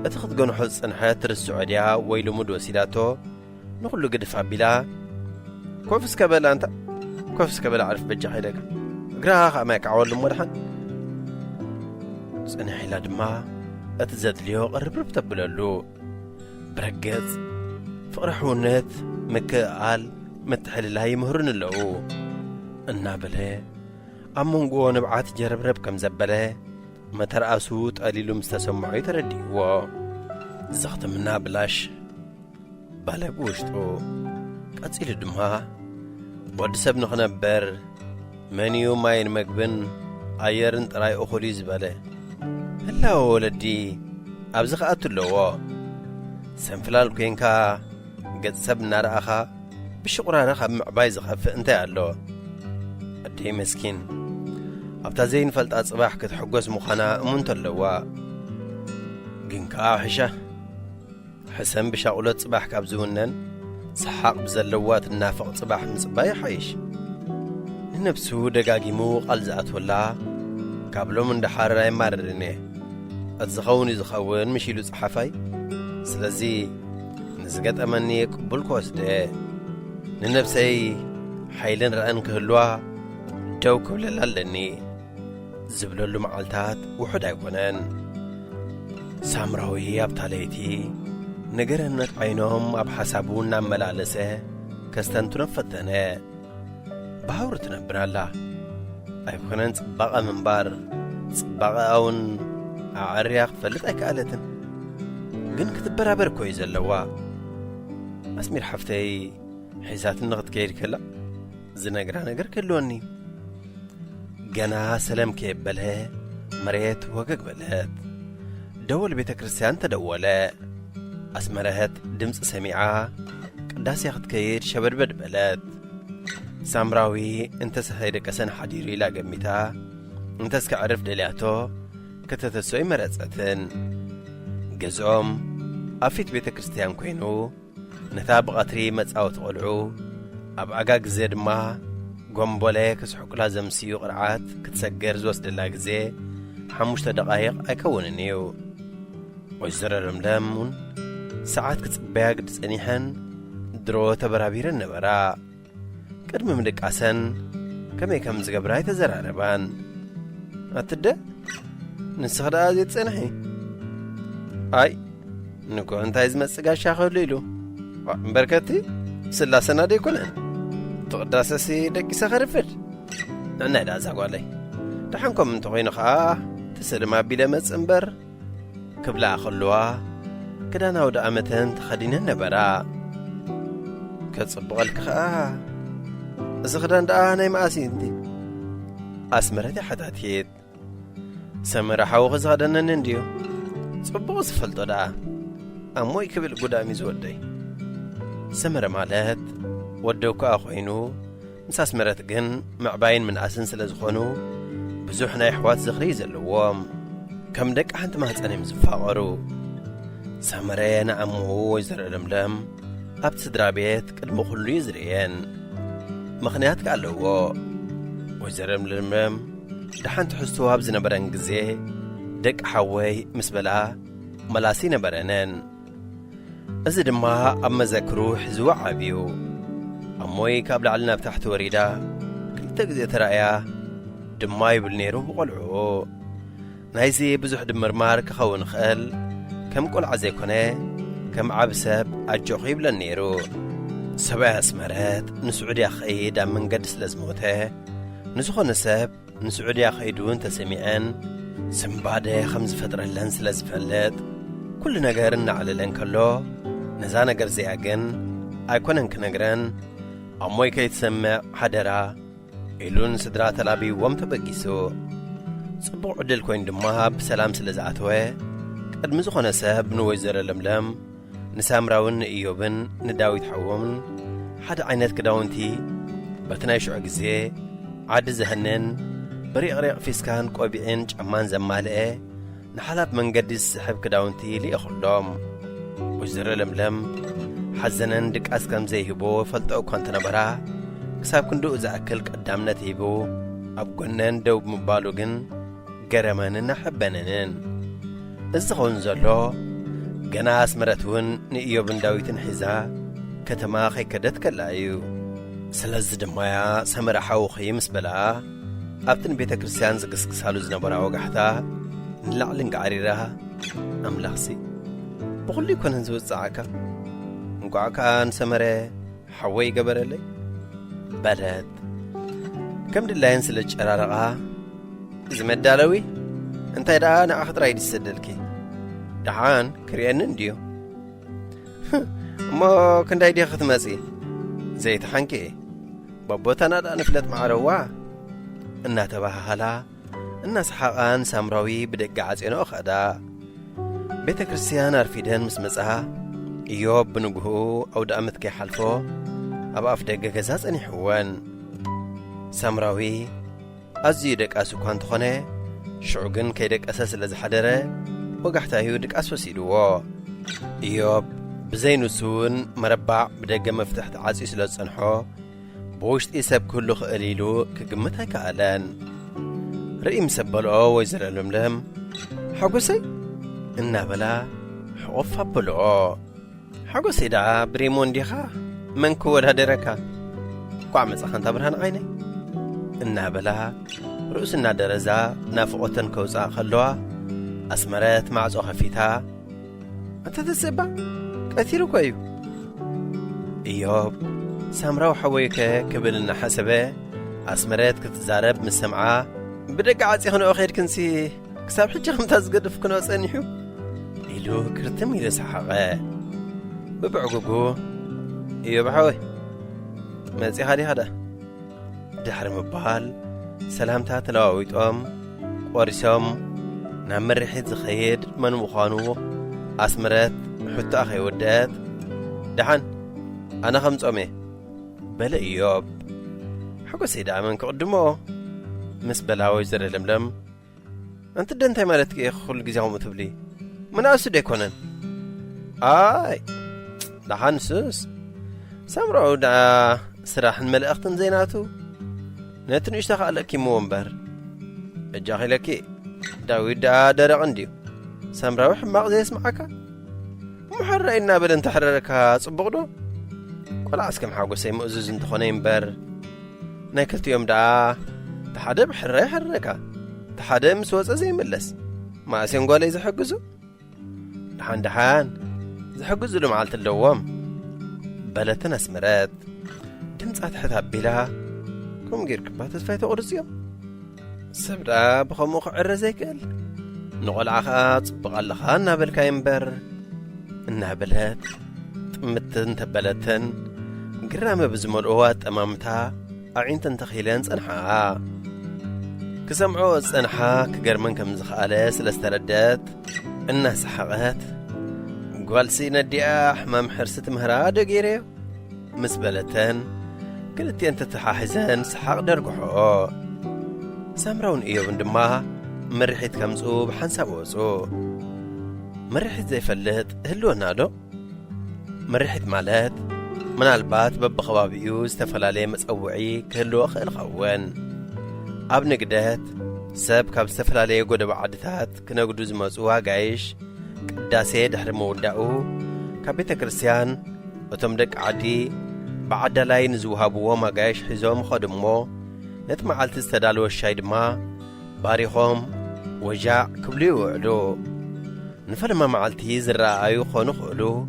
እቲ ክትገንሖ ዝጽንሐት ትርስዖ ድያ ወይ ልሙድ ወሲዳቶ ንኹሉ ግድፍ ኣቢላ ኮፍ እስከበላ እንታ ኮፍ እስከበላ ዓርፍ በጃ ኸይደካ እግራኻ ኸ ማይ ክዓወሉ እሞድሓን ጽንሕ ኢላ ድማ እቲ ዘድልዮ ቕርብርብ ተብለሉ ብረገጽ ፍቕሪ ሕውነት ምክኣል ምትሕልላይ ይምህሩን ኣለዉ እናበለ ኣብ መንጎ ንብዓት ጀረብረብ ከም ዘበለ መተርኣሱ ጠሊሉ ምስ ተሰምዖ ተረዲእዎ ዘኽትምና ብላሽ ባለብ ውሽጡ ቀጺሉ ድማ ወዲ ሰብ ንኽነበር መንዩ ማይን መግብን ኣየርን ጥራይ እኹል እዩ ዝበለ ህላወ ወለዲ ኣብዚ ኸኣቱ ኣለዎ ሰንፍላል ኮይንካ ገጽ ሰብ እናረኣኻ ብሽቑራርኽ ኣብ ምዕባይ ዝኸፍእ እንታይ ኣሎ ኣደይ መስኪን ኣብታ ዘይንፈልጣ ጽባሕ ክትሕጐስ ምዃና እሙንቶ ኣለዋ ግን ከዓ ሕሻ ሕሰን ብሻቑሎት ጽባሕ ካብ ዝውነን ሰሓቕ ብዘለዋ ትናፍቕ ጽባሕ ምጽባይ ሓይሽ ንነብሱ ደጋጊሙ ቓል ዝኣትወላ ካብሎም እንዳሓረር ኣይማርርን እየ እቲ ዝኸውን እዩ ዝኸውን ምሽ ኢሉ ፀሓፋይ ስለዚ ንዝገጠመኒ ቅቡል ክወስደ ንነፍሰይ ሓይልን ረአን ክህልዋ ደው ክብለላ ኣለኒ ዝብለሉ መዓልታት ውሑድ ኣይኮነን። ሳምራዊ ኣብታ ለይቲ ነገረነት ዓይኖም ኣብ ሓሳቡ እናመላለሰ ከስተንቱ ነፈተነ ባሕውሪ ትነብር ኣላ ኣይኮነን ጽባቐ ምንባር ጽባቐውን ኣዕርያ ክትፈልጥ ኣይከኣለትን ግን ክትበራበር ኮይ ዘለዋ ኣስሚር ሓፍተይ ሒዛትን ንኽትከይድ ከላ ዝነግራ ነገር ክህልወኒ ገና ሰለም ከየበለ መሬት ወገግ በለት ደወል ቤተ ክርስቲያን ተደወለ ኣስመረህት ድምፂ ሰሚዓ ቅዳሴ ክትከይድ ሸበድበድ በለት ሳምራዊ እንተሰኸይደቀሰን ሓዲሩ ኢላ ገሚታ እንተስከዕርፍ ደልያቶ ከተተሶይ መረጸትን ገዝኦም ኣብ ፊት ቤተ ክርስቲያን ኮይኑ ነታ ብቐትሪ መጻወቲ ቖልዑ ኣብ ዓጋ ግዜ ድማ ጐምቦለ ክስሕቁላ ዘምስዩ ቕርዓት ክትሰገር ዝወስደላ ጊዜ 5 ደቓይቕ ኣይከውንን እዩ ወይዘሮ ለምለምን ሰዓት ክጽበያ ግዲ ጸኒሐን ድሮ ተበራቢረን ነበራ ቅድሚ ምድቃሰን ከመይ ከም ዝገብራ ይተዘራረባን ኣትደ ንስኽ ደኣ ዘይትጸንሒ ኣይ ንኮ እንታይ ዝመጽእ ጋሻ ኸህሉ ኢሉ እምበርከቲ ስላሰና ደይኮነን ትቕዳሰሲ ደቂሰ ኸርፍድ ንዕናይ ዳ ዛጓለይ ደሓንኮም እንተኾይኑ ኸዓ ትስልማ ኣቢለ መጽእ እምበር ክብላ ኸልዋ ክዳን ኣውደ ዓመተን ተኸዲነን ነበራ ከጽቡቐልክ ኸዓ እዚ ኽዳን ደኣ ናይ መኣሲ እንዲ ኣስመረት ሓታትየት ሰመራ ሓዊ ኽዝኸደነኒ እንድዮ ጽቡቕ ዝፈልጦ ደኣ ኣሞይ ክብል ጉዳሚ ዝወደይ ሰመረ ማለት ወደው ከኣ ኾይኑ ምስ ኣስመረት ግን ምዕባይን ምንኣስን ስለ ዝኾኑ ብዙሕ ናይ ኣሕዋት ዝኽሪ ዘለዎም ከም ደቂ ሓንቲ ማህፀን እዮም ዝፋቐሩ ሰመረ ንኣምሁ ወይዘሮ ለምለም ኣብቲ ስድራ ቤት ቅድሚ ኹሉ እዩ ዝርአየን ምኽንያት ከኣለዎ ወይዘሮ ለምለም ድሓንቲ ሕዝቶ ኣብ ዝነበረን ጊዜ ደቂ ሓወይ ምስ በልኣ መላሲ ነበረነን እዚ ድማ ኣብ መዘክሩ ሒዝዋ ዓብዩ እሞይ ካብ ላዕሊ ናብ ታሕቲ ወሪዳ ክልተ ግዜ ተራእያ ድማ ይብል ነይሩ ብቖልዑ ናይዚ ብዙሕ ድምርማር ክኸውን ኽእል ከም ቈልዓ ዘይኮነ ከም ዓብ ሰብ ኣጆኹ ይብለን ነይሩ ሰብኣይ ኣስመረት ንስዑድያ ኸይድ ኣብ መንገዲ ስለ ዝሞተ ንዝኾነ ሰብ ንስዑድያ ኸይዱ እንተሰሚዐን ስምባደ ከም ዝፈጥረለን ስለ ዝፈልጥ ኩሉ ነገር እናዕልለን ከሎ ነዛ ነገር እዚኣ ግን ኣይኮነን ክነግረን እሞይ ከይትሰምዕ ሓደራ ኢሉን ስድራ ተላቢዎም ተበጊሱ ጽቡቕ ዕድል ኮይኑ ድማ ብሰላም ስለ ዝኣተወ ቅድሚ ዝኾነ ሰብ ንወይዘሮ ለምለም ንሳምራውን ንኢዮብን ንዳዊት ሓዎምን ሓደ ዓይነት ክዳውንቲ በቲ ናይ ሽዑ ጊዜ ዓዲ ዘህንን ብሪቕሪቕ ፊስካን ቆቢዕን ጫማን ዘማልአ ንሓላፍ መንገዲ ዝስሕብ ክዳውንቲ ልኢኹሎም ወይዘሮ ለምለም ሓዘነን ድቃስ ከም ዘይሂቦ ፈልጦ እኳ እንተነበራ ክሳብ ክንድኡ ዝኣክል ቀዳምነት ሂቡ ኣብ ጐነን ደው ብምባሉ ግን ገረመንን ኣሕበነንን እዚ ኸውን ዘሎ ገና ኣስመረት እውን ንኢዮብን ዳዊትን ሒዛ ከተማ ኸይከደት ከላ እዩ ስለዚ ድማያ ሰመራ ሓውኺ ምስ በልኣ ኣብቲ ንቤተ ክርስቲያን ዝግስግሳሉ ዝነበራ ወጋሕታ ንላዕልን ገዓሪራ ኣምላኽሲ ብኹሉ ይኮነን ዝውፅዓካ እንቋዕካ ንሰመረ ሓወይ ገበረለይ በለት ከም ድላየን ስለ ጨራረቓ ዝመዳለዊ እንታይ ደኣ ንዓ ኽጥራይ ድሰደልኪ ደሓን ክርአኒ እንድዮ እሞ ክንዳይ ዲኸ ክትመጺ ዘይተሓንኪ በቦታና ደኣ ንፍለጥ ማዕረዋ እናተባሃላ እናሰሓቓን ሳምራዊ ብደገ ዓጼኖ ኸዳ ቤተ ክርስቲያን ኣርፊደን ምስ መጽኣ ኢዮብ ብንግሁ ኣውደ ዓመት ከይሓልፎ ኣብ ኣፍ ደገ ገዛ ጸኒሕወን ሳምራዊ ኣዝዩ ደቃስ እኳ እንተኾነ ሽዑ ግን ከይደቀሰ ስለ ዝሓደረ ወጋሕታዩ ድቃስ ወሲድዎ ኢዮብ ብዘይንሱውን መረባዕ ብደገ መፍትሕ ተዓጺ ስለ ዝጸንሖ ብውሽጢ ሰብ ክህሉ ኽእል ኢሉ ክግምት ኣይከኣለን ርኢ ምስ ኣበልኦ ወይዘሮ ለምለም ሓጐሰይ እናበላ ሕቑፍ ኣበልኦ حقوسي دا بريمون ديخا من كود هدركا قوع مصخن تبرهن عيني إنها بلا رؤسنا درزا نافقوتن كوزا خلوها أسمرت معزو خفيتها أنت تسبع كثير كويو إيوب سامراو حويكا كبلنا حسبه أسمرت كتزارب من السمعة بدك عاتي خنو أخير كنسي كساب حجة خمتاز قدف كنو أسأنيحو إلو كرتمي لسحاقه ببعقوقو إيوب حوي مازي هذا دحر مبال سلامتا تلاويتهم ورسهم نعمر ريحة زخيد من مخانو أسمرت حتى أخي ودات دحن أنا خمس أمي بلا إيوب حقو سيدا من كقدمو مس بلاوي زر لملم أنت دنتي مالتك إيه خل جزاهم تبلي من أسود يكونن آي دحن سوس سامرو دا سراح الملأختن زيناتو نتن اشتغل لك مومبر الجاهل لك داوود دا درق عندي سامرو حماق زي اسمعك محرقنا بلن تحررك صبغدو ولا عسكم حاقو سي مؤزز انتخونين بر ناكلت يوم دا تحدب حري حركا تحدب مسوصة زي ملس ما اسين قولي زحقزو دحان زحقزو لمعالت اللوام بلتن اسمرات دمت حتى بلا كم غير كبات تفايت قرصيو سبدا بخموخ عرزيكل نقول عخات بقالخا نابل كايمبر النابلات تمتن تبلتن قرامة بزمرقوات أمامتها أعينتن تخيلين صنحا كسمعو صنحا كقرمن كم زخالة سلستردات إنها سحقات قوال سينا ديا حمام حرسة مهرا دقيريو مسبلتن قلت أنت تحاحزن سحاق درقحو سامرون إيو بندماها مريحيت كمزو بحنسا بوزو مريحيت زي فلت هلو نادو مريحيت مالات من البات ببخوابيو استفلالي مسأوعي كهلو أخي الخوان أب نقدات ساب كاب استفلالي قد بعدتات كنا قدوز مزوها قايش قداسي دحر مودعو كابيتا كريستيان وتمدك عادي بعد لاي نزوهابو ما قايش حزوم خدمو نتمعالت استدالو الشايد ما باريخوم وجاع كبليو وعلو نفرما معالتي زرعايو خونو خولو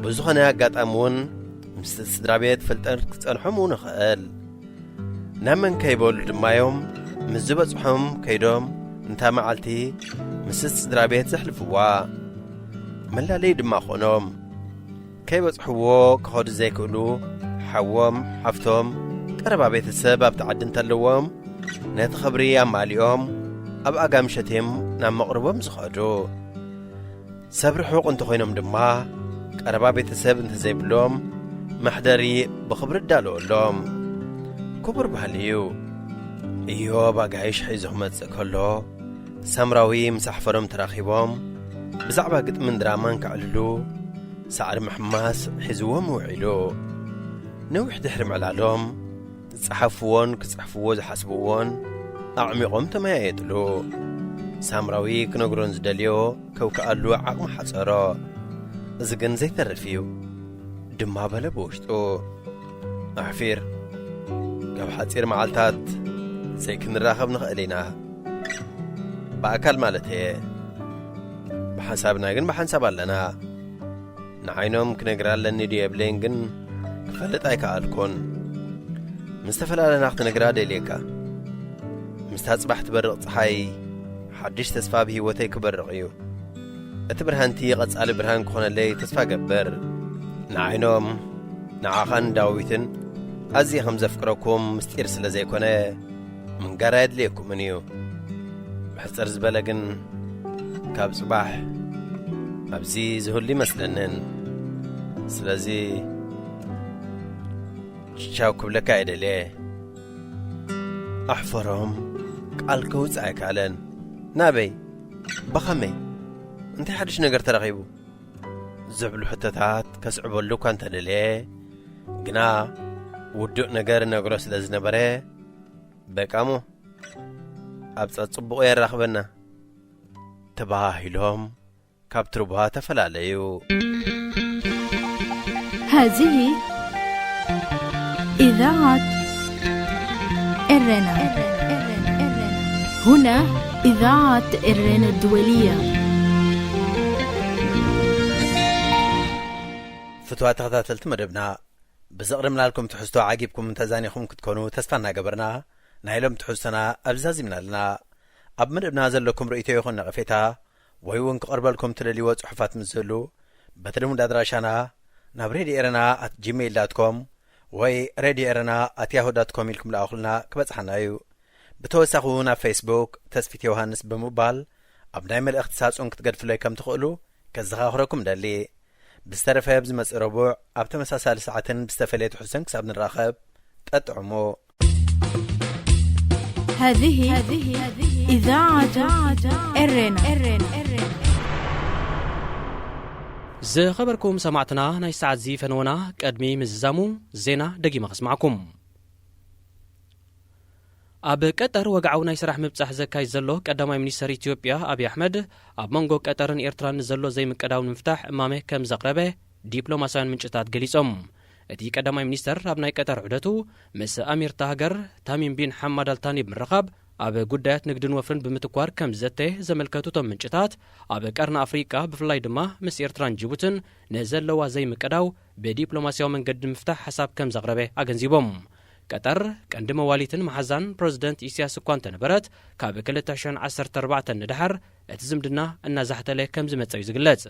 بزخنا قات أمون مستدرابيت فلتر كتنحمو نخال نامن كيبول دمايوم مزبط صحوم كيدوم انتا معالتي مستدرابيت زحلفوا ملا لي دما خونوم كيبط حوو كخود زيكولو حوام حفتوم قربا بيت السبب تعدن تلوهم نت خبري ماليوم اب اقامشتهم نام مقربهم زخدو صبر حقوق انت خوينهم دما قربا بيت السبب انت زيبلوم محدري بخبر دالو لهم كبر بهاليو ايوه باقايش حيزهم اتزكولو سامراوي مسحفرهم تراخيبهم بزعبا قد من درامان كعللو سعر محماس حزوهم وعيلو نوح دحرم على لهم صحفوون كصحفوو زحسبوون أعمقهم تما يدلو سامراوي كنقرون زدليو كوكالو عقم حصرا زقن زي ترفيو دما بلا بوشتو أحفير قاب حتصير معالتات زي كنراخب نخقلينا بأكل مالتي بحسابنا قن بحنساب لنا نعينهم كنقرال لني ديابلين قن كفلت أيكالكون مستفلا لناخت نقراد إليكا مستهصبح تبرق صحاي حدش تسفى بهيوتي كبرقيو اتبرهانتي قد سأل برهان كون اللي تسفى قبر نعينهم نعاخان داويتن أزي خمزة فكركم مستير سلازي كونه من قراد ليكم منيو بحسر زبالقن كاب صباح أبزي زهو اللي مسلنن سلازي شاوكب لك عيد ليه أحفرهم قال كوز عيكالن نابي بخمي انت حدش نقر ترغيبو زعبلو حتتات كسعبو اللو كانت ليه قنا ودو نقر نقروس لزنبري بكامو أبسط صبقو يرخبنا تباهي لهم كابتربها تفلاليو هذه إذاعة إرنا. هنا إذاعة إرنا الدولية. فتوات تخطاتلت مدبنا بزقرمنا لكم تحسوا عاجبكم تزانيكم كتكونوا تسفنا قبرنا نايلم تحسنا أبزازمنا لنا أب مدبنا زلكم رؤيتي يخون غفيتا ويون قربلكم تللي وصحفات مزلو بتلمون دادراشانا نابريدي إرنا @gmail.com وي رادي إرنا @yahoo.com لكم لأخلنا كبتحنا يو بتوسخونا فيسبوك تسفيت يوهانس بموبال أبنايم الاختصاص أنك تقدفوا لكم تقولوا كزغاخركم دالي بسترفه بزمس ربوع أبت مساسال ساعتين بستفليت حسن كساب نراخب تطعمو. هذه إذاعة إرنا. زي خبركم سمعتنا ناي ساعة زي فنونا قدمي مززامو زينا دقي مخص معكم. أب قطر وقعو ناي سراح مبصح زكاي زلو قداماي منيستر إثيوبيا أبي أحمد أب منغو قطرن إيرتران زلو زي مقداو نفتح أمامه كم زقربه ديبلوماسيان منشطات قليصهم. أتي قداماي منيستر أب ناي قطر عدتو مس أمير تاهجر تامين بين حمد التاني بمرقب أب قدات نقدن وفرن بمتكوار كم زته زملكاتو تم منشطات أب قرن أفريقيا بفلاي دما مس إيرتران جيبوتن نزلوا زي مقداو بديبلوماسيان من قد مفتح حساب كم زقربه أغنزيبهم. قطر كند مواليتن محزان بريزيدنت إسياس كوانت نبرت كاب 2014 ندحر اتزمدنا ان زحتله كم زمصاي زغلص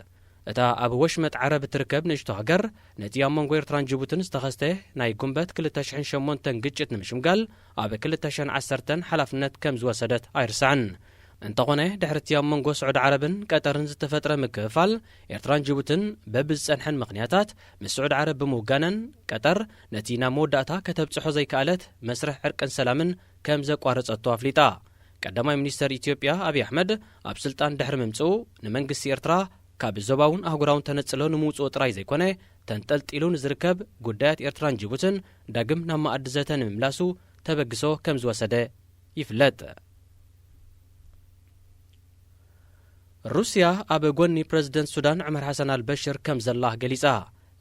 اتا اب وشمت عرب تركب نشتو هاجر نتي امونغو إيرتران جيبوتن استخسته ناي غومبت 2008 ግጭት ንምሽምጋል اب 2010 حلفነት كم زوسدت ايرسعن انتقونه دحرت امونغو سعود عربن قطرن زتفطره مكفال إيرتران جيبوتن ببصنحن مخنياتات مسعود عرب بموغانن قطر نتينا موداتا كتبصحو زي كالت مسرح عرقن سلامن كم زقارصتو افليطا قداماي منيستر إثيوبيا أبي أحمد أب سلطان دحر ممصو نمنግስቲ ኤርትራ ካብ ዞባውን አህጉራውን ተነጽሎ ንምውጽኦ ጥራይ ዘይኮነ ተንጠልጢሉን ዝርከብ ጉዳያት ኤርትራን ጅቡትን ዳግም ናብ ማዕድ ዘተን ምምላሱ ተበግሶ ከም ዝወሰደ ይፍለጥ። ሩስያ ኣብ ጎኒ ፕሬዝደንት ሱዳን ዑመር ሐሰን አልበሽር ከም ዘላህ ገሊጻ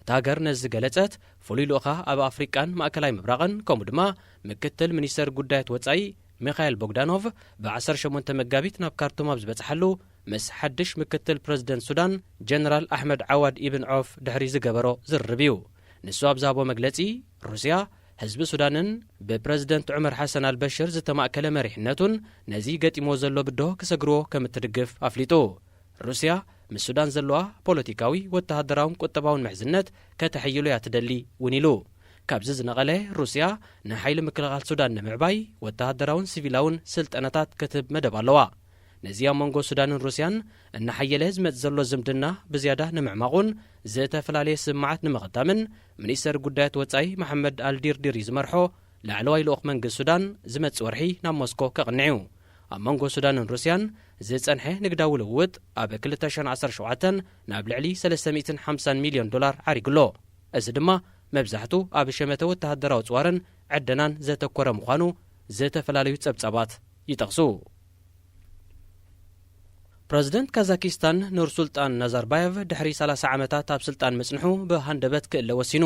ታገር ነዝ ገለጸት ፎሊሉኻ ኣብ አፍሪካን ማእከላይ ምብራቕን ከምኡ ድማ ምክትል ሚኒስተር ጉዳያት ወጻኢ ሚኻኤል ቦግዳኖቭ ب18 መጋቢት ናብ ካርቱም ኣብ ዝበጽሐሉ ምስ ሓድሽ ምክትል ፕሬዝደንት ሱዳን ጀነራል አሕመድ ዓዋድ ኢብን ዖፍ ድሕሪ ዝገበሮ ዝርርብዩ ንሱ ኣብ ዛቦ መግለጺ ሩስያ ህዝቢ ሱዳንን ብፕሬዝደንት ዑመር ሐሰን አልበሽር ዝተማእከለ መሪሕነቱን ነዚ ገጢሞ ዘሎ ብዶ ክሰግርዎ ከም እትድግፍ ኣፍሊጡ ሩስያ ምስ ሱዳን ዘለዋ ፖለቲካዊ ወተሃደራውን ቁጠባውን ምሕዝነት ከተሕይሉ እያ ትደሊ እውን ኢሉ ካብዚ ዝነቐለ ሩስያ ንሓይሊ ምክልኻል ሱዳን ንምዕባይ ወተሃደራውን ሲቪላውን ስልጠናታት ክትብ መደብ ኣለዋ ነዚ ኣብ መንጎ ሱዳንን ሩስያን እናሓየለ ዝመጽ ዘሎ ዝምድና ብዝያዳ ንምዕማቑን ዝተፈላለየ ስምዓት ንምቕዳምን ሚኒስተር ጉዳያት ወጻኢ መሐመድ አልዲርዲር ዝመርሖ ላዕለዋይ ልኡኽ መንግስቲ ሱዳን ዝመጽ ወርሒ ናብ ሞስኮ ከቕንዑ ኣብ መንጎ ሱዳንን ሩስያን ዝጸንሐ ንግዳዊ ልውውጥ ኣብ 2017 ናብ ልዕሊ $350 ሚልዮን ዓሪግሎ እዚ ድማ መብዛሕቱ ኣብ ሸመተ ወተሃደራዊ ጽዋርን ዕደናን ዘተኮረ ምዃኑ ዝተፈላለዩ ጸብጻባት ይጠቕሱ። ፕሬዝደንት ካዛኪስታን ኑርሱልጣን ናዛርባየቭ ድሕሪ 30 ዓመታት ኣብ ስልጣን መጽንሑ ብሃንደበት ክእለ ወሲኑ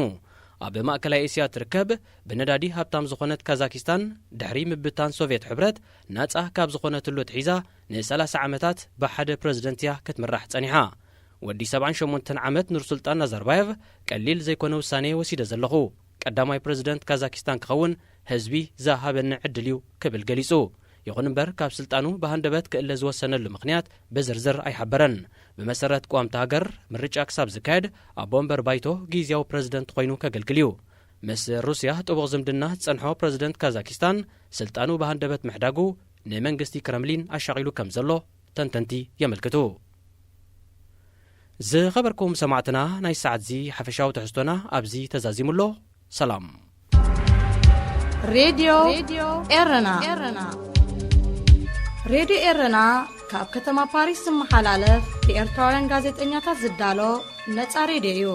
ኣብ ማእከላይ እስያ ትርከብ ብነዳዲ ሃብታም ዝኾነት ካዛኪስታን ድሕሪ ምብታን ሶቪየት ሕብረት ናጻ ካብ ዝኾነትሉ ትሒዛ ን30 ዓመታት ብሓደ ፕሬዝደንት እያ ክትምራሕ ጸኒሓ ወዲ 78 ዓመት ኑርሱልጣን ናዛርባየቭ ቀሊል ዘይኮነ ውሳኔ ወሲደ ዘለኹ ቀዳማይ ፕሬዝደንት ካዛኪስታን ክኸውን ህዝቢ ዝሃበኒ ዕድል እዩ ክብል ገሊጹ ይኹን እምበር ካብ ስልጣኑ ብሃንደበት ክእለ ዝወሰነሉ ምኽንያት ብዝርዝር ኣይሓበረን ብመሰረት ቋምቲ ሃገር ምርጫ ክሳብ ዝካየድ ኣብ ወንበር ባይቶ ጊዜያዊ ፕሬዝደንት ኮይኑ ከገልግል እዩ ምስ ሩስያ ጥቡቕ ዝምድና ዝጸንሖ ፕሬዝደንት ካዛኪስታን ስልጣኑ ብሃንደበት ምሕዳጉ ንመንግስቲ ክረምሊን ኣሻቒሉ ከም ዘሎ ተንተንቲ የመልክቱ። ዝኸበርኩም ሰማዕትና ናይ ሰዓት ዚ ሓፈሻዊ ትሕዝቶና ኣብዚ ተዛዚሙሎ ሰላም። ሬድዮ ኤረና ሬድዮ ኤረና ካብ ከተማ ፓሪስ ዝመሓላለፍ ብኤርትራውያን ጋዜጠኛታት ዝዳሎ ነጻ ሬድዮ እዩ።